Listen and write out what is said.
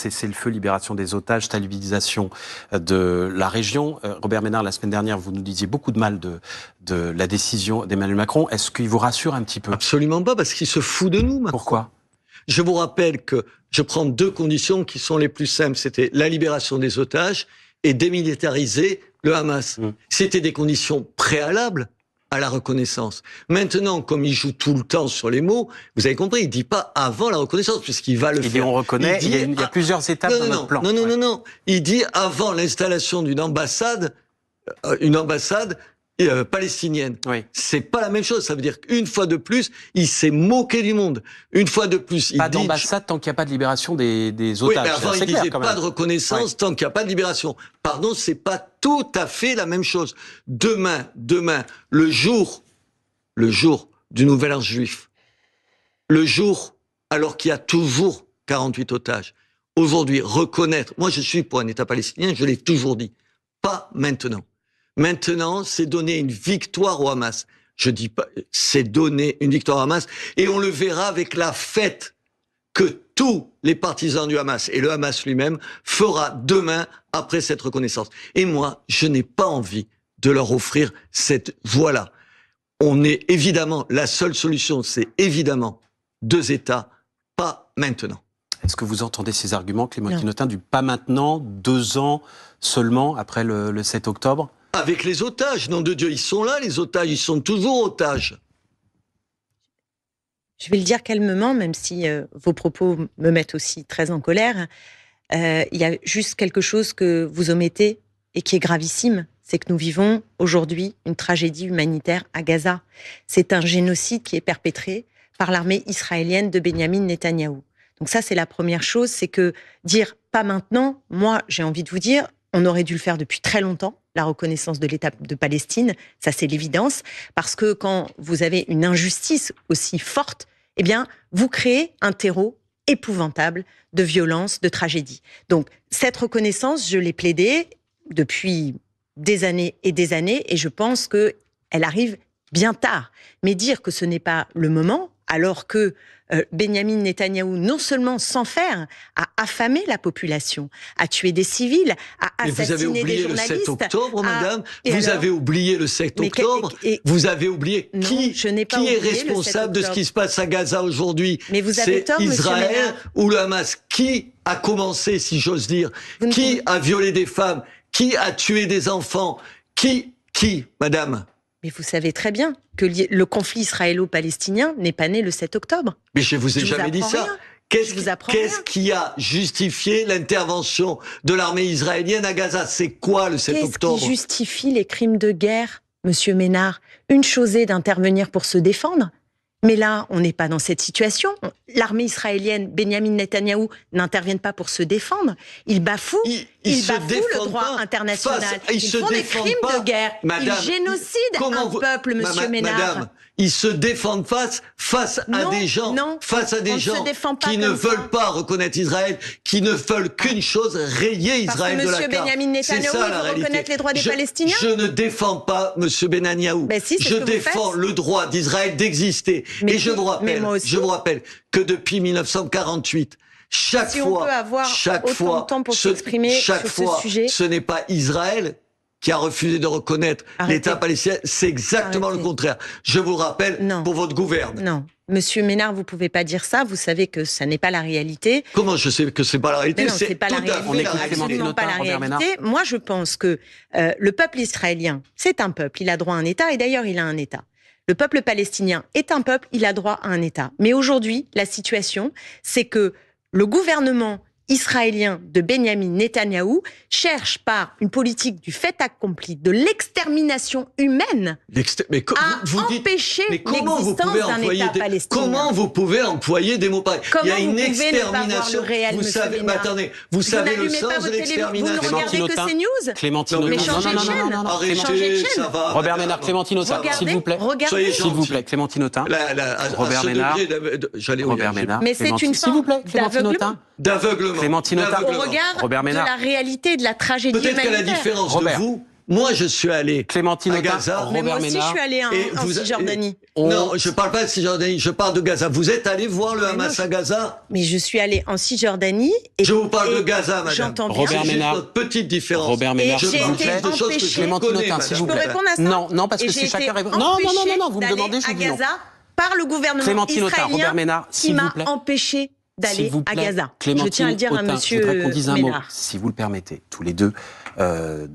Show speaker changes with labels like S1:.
S1: cessez-le-feu, libération des otages, stabilisation de la région. Robert Ménard, la semaine dernière, vous nous disiez beaucoup de mal de la décision d'Emmanuel Macron. Est-ce qu'il vous rassure un petit peu?
S2: Absolument pas, parce qu'il se fout de nous, Macron.
S1: Pourquoi?
S2: Je vous rappelle que je prends 2 conditions qui sont les plus simples. C'était la libération des otages et démilitariser le Hamas. C'était des conditions préalables à la reconnaissance. Maintenant, comme il joue tout le temps sur les mots, vous avez compris, il dit pas avant la reconnaissance, puisqu'il va le faire.
S1: Il dit on reconnaît, il y a plusieurs étapes dans notre plan.
S2: Non. Il dit avant l'installation d'une ambassade palestinienne.
S1: Oui.
S2: C'est pas la même chose. Ça veut dire qu'une fois de plus, il s'est moqué du monde. Une fois de plus, il
S1: pas
S2: dit...
S1: d'ambassade tant qu'il n'y a pas de libération des otages.
S2: Oui, mais avant, il disait pas de reconnaissance tant qu'il n'y a pas de libération. Pardon, c'est pas tout à fait la même chose. Demain, le jour du Nouvel An juif, le jour, alors qu'il y a toujours 48 otages, aujourd'hui, reconnaître, moi je suis pour un État palestinien, je l'ai toujours dit, pas maintenant. Maintenant, c'est donner une victoire au Hamas. Je dis pas, c'est donner une victoire au Hamas, et on le verra avec la fête que tous les partisans du Hamas et le Hamas lui-même fera demain après cette reconnaissance. Et moi, je n'ai pas envie de leur offrir cette voie-là. On est évidemment, la seule solution, c'est évidemment 2 États, pas maintenant.
S1: Est-ce que vous entendez ces arguments, Clémentine Autain, du pas maintenant, 2 ans seulement après le 7 octobre?
S2: Avec les otages, nom de Dieu, ils sont là, les otages, ils sont toujours otages.
S3: Je vais le dire calmement, même si vos propos me mettent aussi très en colère. Il y a juste quelque chose que vous omettez et qui est gravissime, c'est que nous vivons aujourd'hui une tragédie humanitaire à Gaza. C'est un génocide qui est perpétré par l'armée israélienne de Benyamin Netanyahou. Donc ça, c'est la première chose, c'est que dire pas maintenant, moi, j'ai envie de vous dire, on aurait dû le faire depuis très longtemps, la reconnaissance de l'État de Palestine, ça c'est l'évidence, parce que quand vous avez une injustice aussi forte, eh bien, vous créez un terreau épouvantable de violence, de tragédie. Donc, cette reconnaissance, je l'ai plaidée depuis des années, et je pense qu'elle arrive bien tard. Mais dire que ce n'est pas le moment, alors que Benyamin Netanyahou, non seulement sans faire, a affamé la population, a tué des civils, a assassiné des journalistes...
S2: Vous avez oublié le 7 octobre, madame. Vous avez oublié le 7 octobre. Vous avez oublié qui est responsable de ce qui se passe à Gaza aujourd'hui.
S3: Mais vous avez tort,
S2: Israël ou le Hamas? Qui a commencé, si j'ose dire? Qui a violé des femmes? Qui a tué des enfants? Qui, madame?
S3: Mais vous savez très bien que le conflit israélo-palestinien n'est pas né le 7 octobre.
S2: Mais je vous ai jamais dit ça. Qu'est-ce qui a justifié l'intervention de l'armée israélienne à Gaza? C'est quoi le 7 octobre?
S3: Qu'est-ce qui justifie les crimes de guerre, Monsieur Ménard? Une chose est d'intervenir pour se défendre. Mais là, on n'est pas dans cette situation. L'armée israélienne, Benyamin Netanyahou, n'interviennent pas pour se défendre. Ils bafouent, le droit international. Ils font des crimes de guerre.
S2: Madame,
S3: ils génocident un peuple, Monsieur Ménard.
S2: Madame, ils se défendent face à des gens qui ne veulent pas reconnaître Israël, qui ne veulent qu'une chose, rayer Israël de la carte.
S3: Parce que Benyamin Netanyahou, il veut reconnaître les droits des Palestiniens.
S2: Je ne défends pas Monsieur Netanyahou.
S3: Je
S2: défends le droit d'Israël d'exister. Et je vous rappelle que depuis 1948, chaque fois, ce n'est pas Israël qui a refusé de reconnaître l'État palestinien, c'est exactement le contraire. Je vous rappelle, pour votre gouvernement.
S3: Non. Monsieur Ménard, vous pouvez pas dire ça, vous savez que ça n'est pas la réalité.
S2: Comment je sais que c'est pas la réalité?
S3: Non, c'est pas la réalité, absolument pas la réalité. Moi, je pense que le peuple israélien, c'est un peuple, il a droit à un État, et d'ailleurs, il a un État. Le peuple palestinien est un peuple, il a droit à un État. Mais aujourd'hui, la situation, c'est que le gouvernement israélien de Benyamin Netanyahou cherche par une politique du fait accompli, de l'extermination humaine, empêcher l'existence d'un État palestinien.
S2: Comment vous pouvez employer des mots pareils? Il y a une extermination.
S3: Vous savez,
S2: attendez, vous savez le sens de l'extermination?
S3: Vous ne regardez que CNews?
S1: Clémentine Autain.
S3: Non.
S2: Arrêtez, ça va.
S1: Robert Ménard, Clémentine Autain, s'il vous plaît. S'il vous plaît, Clémentine Autain. Robert Ménard. Robert Ménard.
S3: Mais c'est une forme
S2: d'aveuglement.
S1: Clémentine Autain.
S3: Au regard de la réalité de la tragédie humanitaire.
S2: Peut-être qu'à la différence de vous, Moi, je suis allé
S1: Clémentine
S2: à
S1: Autain,
S2: Gaza.
S3: Mais moi
S1: Robert
S3: aussi,
S1: Ménard.
S3: je suis allée en Cisjordanie.
S2: Non, je parle pas de Cisjordanie, je parle de Gaza. Vous êtes allé voir le Hamas
S3: non,
S2: à Gaza?
S3: Mais je suis allée en Cisjordanie. Et,
S2: Je vous parle
S3: et
S2: de Gaza, madame.
S3: J'entends bien.
S1: Robert
S2: C'est juste
S1: Ménard.
S2: notre petite différence.
S1: Robert Ménard,
S3: j'ai
S1: s'il vous
S3: été
S1: plaît.
S2: Des choses que
S3: empêchée.
S2: je
S1: Clémentine
S2: connais,
S1: Autain, s'il
S2: madame.
S1: vous
S3: Je peux
S1: plaît.
S3: répondre à ça?
S1: Non, non, parce
S3: Et
S1: que
S3: j'ai
S1: c'est
S3: été
S1: chacun répond. Non, vous me
S3: d'aller
S1: demandez, je
S3: à
S1: vous dis non.
S3: Gaza par le gouvernement
S1: Clémentine Autain,
S3: israélien
S1: Robert Ménard,
S3: qui
S1: s'il vous
S3: m'a
S1: plaît.
S3: empêché d'aller
S1: S'il vous
S3: à
S1: plaît,
S3: Gaza. Je
S1: Clémentine
S3: tiens à le dire à
S1: Autain,
S3: monsieur
S1: je voudrais qu'on dise un mot,
S3: Ménard.
S1: si vous le permettez, tous les deux, de